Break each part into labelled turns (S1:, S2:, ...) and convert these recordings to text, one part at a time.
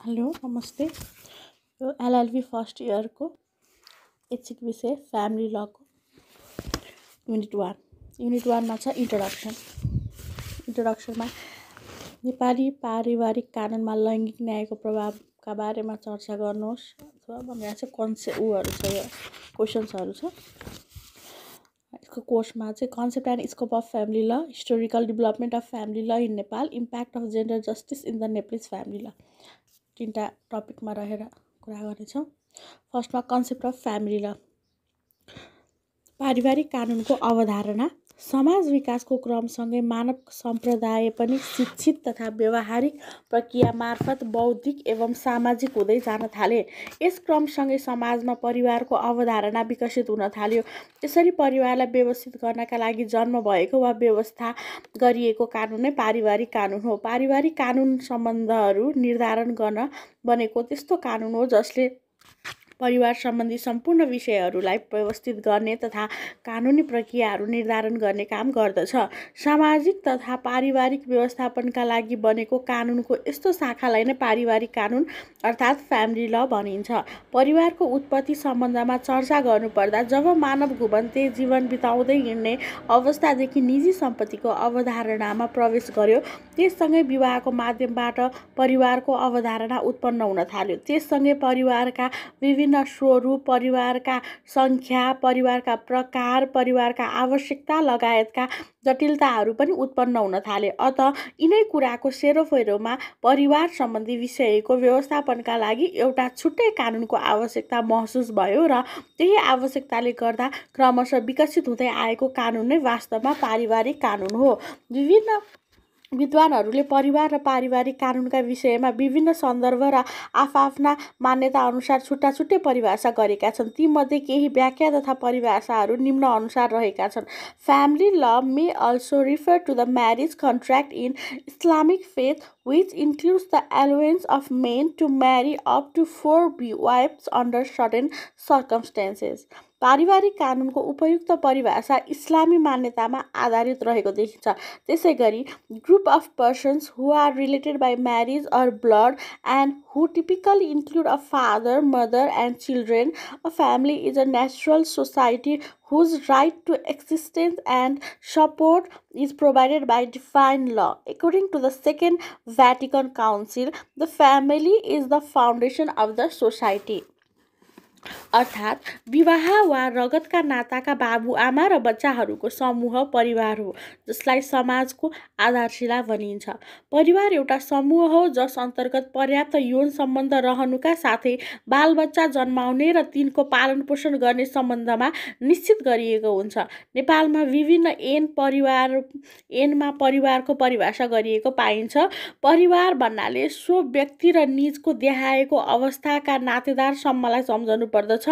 S1: Hello नमस्ते। यो LLB first इयरको ऐच्छिक विषय फ्यामिली लको युनिट 1 मा छ इन्ट्रोडक्सनमा नेपाली पारिवारिक कानुनमा लैङ्गिक न्यायको प्रभावका बारेमा चर्चा गर्नुहोस् अथवा भनेर चाहिँ यो क्वेसन्सहरू छ। यसको कोर्समा चाहिँ concept and scope of family ल, हिस्टोरिकल डेभलपमेन्ट अफ फ्यामिली ल in Nepal, impact of gender justice in the Nepalese family ल, तीनटा टपिकमा रहेर कुरा गर्नेछौँ। फर्स्टमा कन्सेप्ट अफ फ्यामिली ल। पारिवारिक कानुनको अवधारणा समाज विकासको क्रमसँगै मानव सम्प्रदाय पनि शिक्षित तथा व्यवहारिक प्रक्रिया मार्फत बौद्धिक एवं सामाजिक हुँदै जान थाले। यस क्रमसँगै समाजमा परिवारको अवधारणा विकसित हुन थाल्यो। यसरी परिवारलाई व्यवस्थित गर्नका लागि जन्म भएको वा व्यवस्था गरिएको कानुन नै पारिवारिक कानुन हो। पारिवारिक कानुन सम्बन्धहरू निर्धारण गर्न बनेको त्यस्तो कानुन हो जसले परिवार सम्बन्धी सम्पूर्ण विषयहरूलाई व्यवस्थित गर्ने तथा कानुनी प्रक्रियाहरू निर्धारण गर्ने काम गर्दछ। सामाजिक तथा पारिवारिक व्यवस्थापनका लागि बनेको कानुनको यस्तो शाखालाई नै पारिवारिक कानुन अर्थात् फ्यामिली ल भनिन्छ। परिवारको उत्पत्ति सम्बन्धमा चर्चा गर्नुपर्दा जब मानव घुमन्ते जीवन बिताउँदै हिँड्ने अवस्थादेखि निजी सम्पत्तिको अवधारणामा प्रवेश गर्यो, त्यससँगै विवाहको माध्यमबाट परिवारको अवधारणा उत्पन्न हुन थाल्यो। त्यससँगै परिवारका विभिन्न स्वरूप, परिवारका सङ्ख्या, परिवारका प्रकार, परिवारका आवश्यकता लगायतका जटिलताहरू पनि उत्पन्न हुन थाले। अत यिनै कुराको सेरोफेरोमा परिवार सम्बन्धी विषयको व्यवस्थापनका लागि एउटा छुट्टै कानुनको आवश्यकता महसुस भयो र त्यही आवश्यकताले गर्दा क्रमशः विकसित हुँदै आएको कानुन नै वास्तवमा पारिवारिक कानुन हो। विभिन्न विद्वानहरूले परिवार र पारिवारिक कानुनका विषयमा विभिन्न सन्दर्भ र आफआफ्ना मान्यता अनुसार छुट्टा छुट्टै परिभाषा गरेका छन्। तीमध्ये केही व्याख्या तथा परिभाषाहरू निम्न अनुसार रहेका छन्। Family law may also refer to the marriage contract in Islamic faith which includes the allowance of men to marry up to 4 wives under certain circumstances. पारिवारिक कानुनको उपयुक्त परिभाषा इस्लामी मान्यतामा आधारित रहेको देखिन्छ। त्यसैगरी group of persons who are related by marriage or blood and who typically include a father, mother and children. A family is a natural society whose right to existence and support is provided by divine law. According to the Second Vatican Council, the family is the foundation of the society. अर्थात् विवाह वा रगतका नाताका बाबुआमा र बच्चाहरूको समूह परिवार हो, जसलाई समाजको आधारशिला भनिन्छ। परिवार एउटा समूह हो जस अन्तर्गत पर्याप्त यौन सम्बन्ध रहनुका साथै बालबच्चा जन्माउने र तिनको पालनपोषण गर्ने सम्बन्धमा निश्चित गरिएको हुन्छ। नेपालमा विभिन्न ऐनमा परिवारको परिभाषा गरिएको पाइन्छ। परिवार भन्नाले सो व्यक्ति र निजको देहाएको अवस्थाका नातेदारसम्मलाई सम्झनु पर्दछ,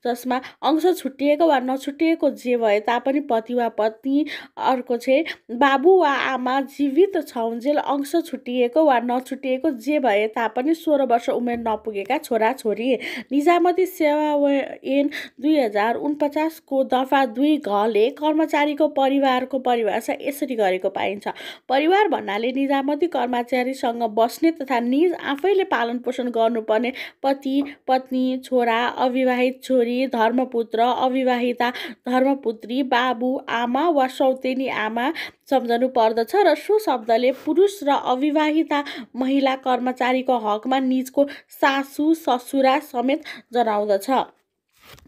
S1: जसमा अंश छुट्टिएको वा नछुट्टिएको जे भए तापनि पति वा पत्नी, अर्को चाहिँ बाबु वा आमा जीवित छौन्जेल अंश छुट्टिएको वा नछुट्टिएको जे भए तापनि 16 वर्ष उमेर नपुगेका छोराछोरी। निजामती सेवा ऐन 2049 को दफा 2 घले कर्मचारीको परिवारको परिभाषा यसरी गरेको पाइन्छ। परिवार भन्नाले निजामती कर्मचारीसँग बस्ने तथा निज आफैले पालनपोषण गर्नुपर्ने पति, पत्नी, छोरा, अविवाहित छोरी, धर्मपुत्र, अविवाहिता धर्मपुत्री, बाबु, आमा वा सौतेनी आमा सम्झनु पर्दछ र सो शब्दले पुरुष र अविवाहिता महिला कर्मचारीको हकमा निजको सासू ससुरा समेत जनाउँदछ।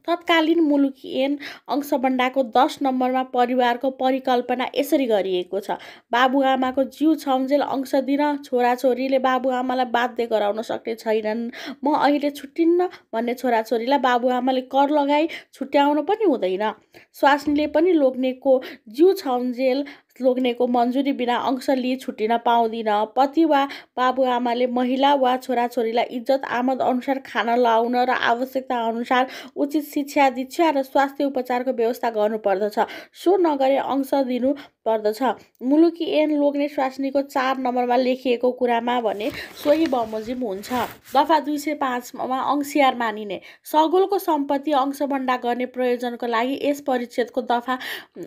S1: तत्कालीन मुलुकी ऐन अंशबन्डाको 10 नम्बरमा परिवारको परिकल्पना यसरी गरिएको छ। बाबुआमाको जीव छौन्जेल अंश दिन छोराछोरीले बाबुआमालाई बाध्य गराउन सक्ने छैनन्। म अहिले छुट्टिन्न भन्ने छोराछोरीलाई बाबुआमाले कर लगाई छुट्याउन पनि हुँदैन। स्वास्नीले पनि लोग्नेको जीव छौन्जेल लोग्नेको मन्जुरी बिना अंश लिई छुट्टिन पाउँदिन। पति वा बाबुआमाले महिला वा छोराछोरीलाई इज्जत आमद अनुसार खान लाउन र आवश्यकता अनुसार उचित शिक्षा, दीक्षा र स्वास्थ्य उपचारको व्यवस्था गर्नुपर्दछ। सो नगरे अंश दिनु पर्दछ। मुलुकी ऐन लोग्ने स्वास्नीको 4 नम्बरमा लेखिएको कुरामा भने सोही बमोजिम हुन्छ। दफा 205 मा अंशियार मानिने सगोलको सम्पत्ति अंशबन्डा गर्ने प्रयोजनको लागि यस परिच्छेदको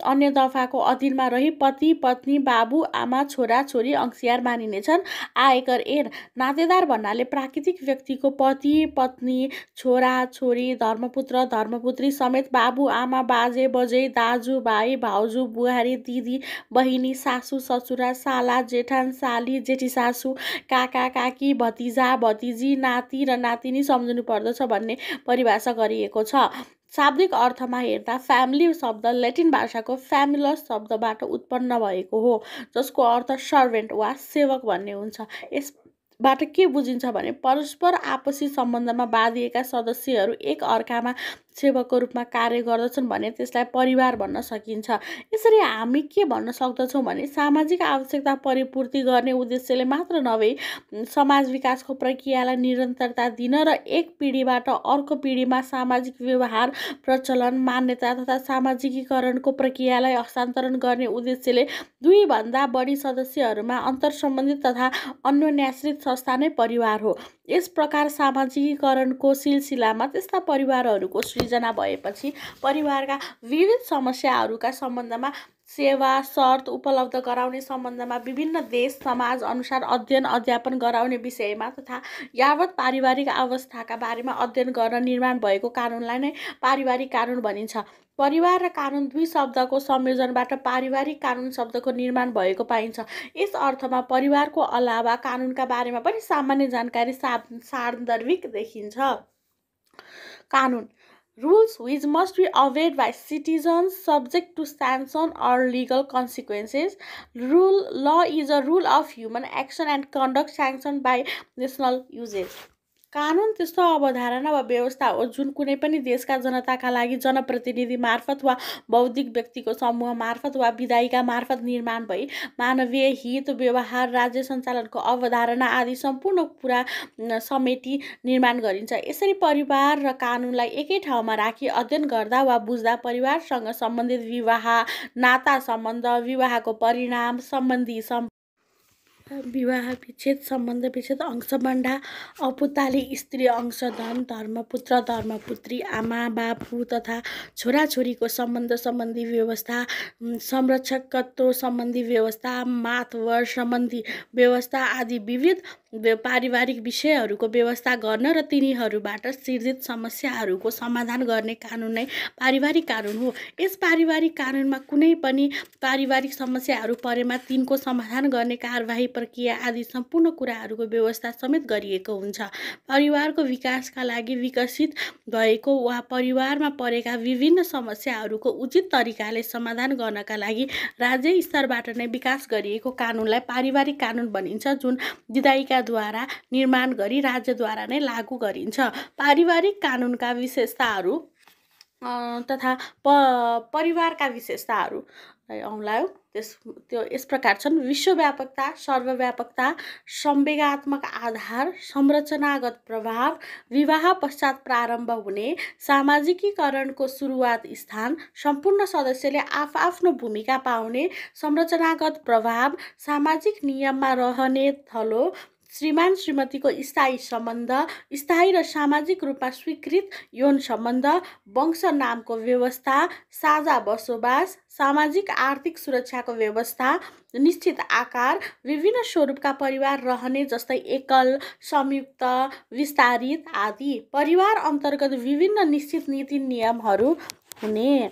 S1: अन्य दफाको अधीनमा रही पति पति पत्नी बाबु आमा छोरा छोरी अंशियार मानिनेछन्। आयकर ऐन नातेदार भन्नाले प्राकृतिक व्यक्तिको पति पत्नी छोरा छोरी धर्मपुत्र धर्मपुत्री समेत बाबु आमा बाजे बजै दाजु भाइ भाउजू बुहारी दिदी बहिनी सासू ससुरा साला जेठान साली जेठी सासू काका काकी भतिजा भतिजी नाति र नातिनी सम्झनु पर्दछ भन्ने परिभाषा गरिएको छ। शाब्दिक अर्थमा हेर्दा फ्यामिली शब्द ल्याटिन भाषाको फ्यामिलस शब्दबाट उत्पन्न भएको हो, जसको अर्थ सर्भेन्ट वा सेवक भन्ने हुन्छ। यसबाट के बुझिन्छ भने परस्पर आपसी सम्बन्धमा बाँधिएका सदस्यहरू एक अर्कामा सेवकको रूपमा कार्य गर्दछन् भने त्यसलाई परिवार भन्न सकिन्छ। यसरी हामी के भन्न सक्दछौँ भने सामाजिक आवश्यकता परिपूर्ति गर्ने उद्देश्यले मात्र नभई समाज विकासको प्रक्रियालाई निरन्तरता दिन र एक पिढीबाट अर्को पिढीमा सामाजिक व्यवहार प्रचलन मान्यता तथा सामाजिकीकरणको प्रक्रियालाई हस्तान्तरण गर्ने उद्देश्यले दुईभन्दा बढी सदस्यहरूमा अन्तर्सम्बन्धित तथा अन्योन्याश्रित संस्था नै परिवार हो। यस प्रकार सामाजिकीकरणको सिलसिलामा त्यस्ता परिवारहरूको सृजना भएपछि परिवारका विविध समस्याहरूका सम्बन्धमा सेवा शर्त उपलब्ध गराउने सम्बन्धमा विभिन्न देश समाज अनुसार अध्ययन अध्यापन गराउने विषयमा तथा यावत पारिवारिक अवस्थाका बारेमा अध्ययन गर्न निर्माण भएको कानुनलाई नै पारिवारिक कानुन भनिन्छ। परिवार र कानुन दुई शब्दको संयोजनबाट पारिवारिक कानुन शब्दको निर्माण भएको पाइन्छ। यस अर्थमा परिवारको अलावा कानुनका बारेमा पनि सामान्य जानकारी सान्दर्भिक देखिन्छ। कानुन rules which must be obeyed by citizens subject to sanction or legal consequences. Law is a rule of human action and conduct sanctioned by national usage. कानुन त्यस्तो अवधारणा वा व्यवस्था हो जुन कुनै पनि देशका जनताका लागि जनप्रतिनिधि मार्फत वा बौद्धिक व्यक्तिको समूह मार्फत वा विधायिका मार्फत निर्माण भई मानवीय हित व्यवहार राज्य सञ्चालनको अवधारणा आदि सम्पूर्ण कुरा समेटी निर्माण गरिन्छ। यसरी परिवार र कानुनलाई एकै ठाउँमा राखी अध्ययन गर्दा वा बुझ्दा परिवारसँग सम्बन्धित विवाह नाता सम्बन्ध विवाहको परिणाम सम्बन्धी विवाह विच्छेद सम्बन्ध विच्छेद अंशबन्धा अपुताली स्त्री अंशधन धर्मपुत्र धर्मपुत्री आमा बाबु तथा छोराछोरीको सम्बन्ध सम्बन्धी व्यवस्था संरक्षकत्व सम्बन्धी व्यवस्था मातवर सम्बन्धी व्यवस्था आदि विविध पारिवारिक विषयहरूको व्यवस्था गर्न र तिनीहरूबाट सृजित समस्याहरूको समाधान गर्ने कानुन नै पारिवारिक कानुन हो। यस पारिवारिक कानुनमा कुनै पनि पारिवारिक समस्याहरू परेमा तिनको समाधान गर्ने कारबाही प्रक्रिया आदि सम्पूर्ण कुराहरूको व्यवस्था समेत गरिएको हुन्छ। परिवारको विकासका लागि विकसित भएको वा परिवारमा परेका विभिन्न समस्याहरूको उचित तरिकाले समाधान गर्नका लागि राज्य स्तरबाट नै विकास गरिएको कानुनलाई पारिवारिक कानुन भनिन्छ, जुन विधायिकाद्वारा निर्माण गरी राज्यद्वारा नै लागू गरिन्छ। पारिवारिक कानुनका विशेषताहरू तथा परिवारका विशेषताहरू औँलायो त्यो यस प्रकार छन्। विश्वव्यापकता सर्वव्यापकता संवेगात्मक आधार संरचनागत प्रभाव विवाह पश्चात प्रारम्भ हुने सामाजिकीकरणको सुरुवात स्थान सम्पूर्ण सदस्यले आफआफ्नो भूमिका पाउने संरचनागत प्रभाव सामाजिक नियममा रहने थलो श्रीमान श्रीमतीको स्थायी सम्बन्ध स्थायी र सामाजिक रूपमा स्वीकृत यौन सम्बन्ध वंश नामको व्यवस्था साझा बसोबास सामाजिक आर्थिक सुरक्षाको व्यवस्था निश्चित आकार विभिन्न स्वरूपका परिवार रहने जस्तै एकल संयुक्त विस्तारित आदि परिवार अन्तर्गत विभिन्न निश्चित नीति नियमहरू हुने।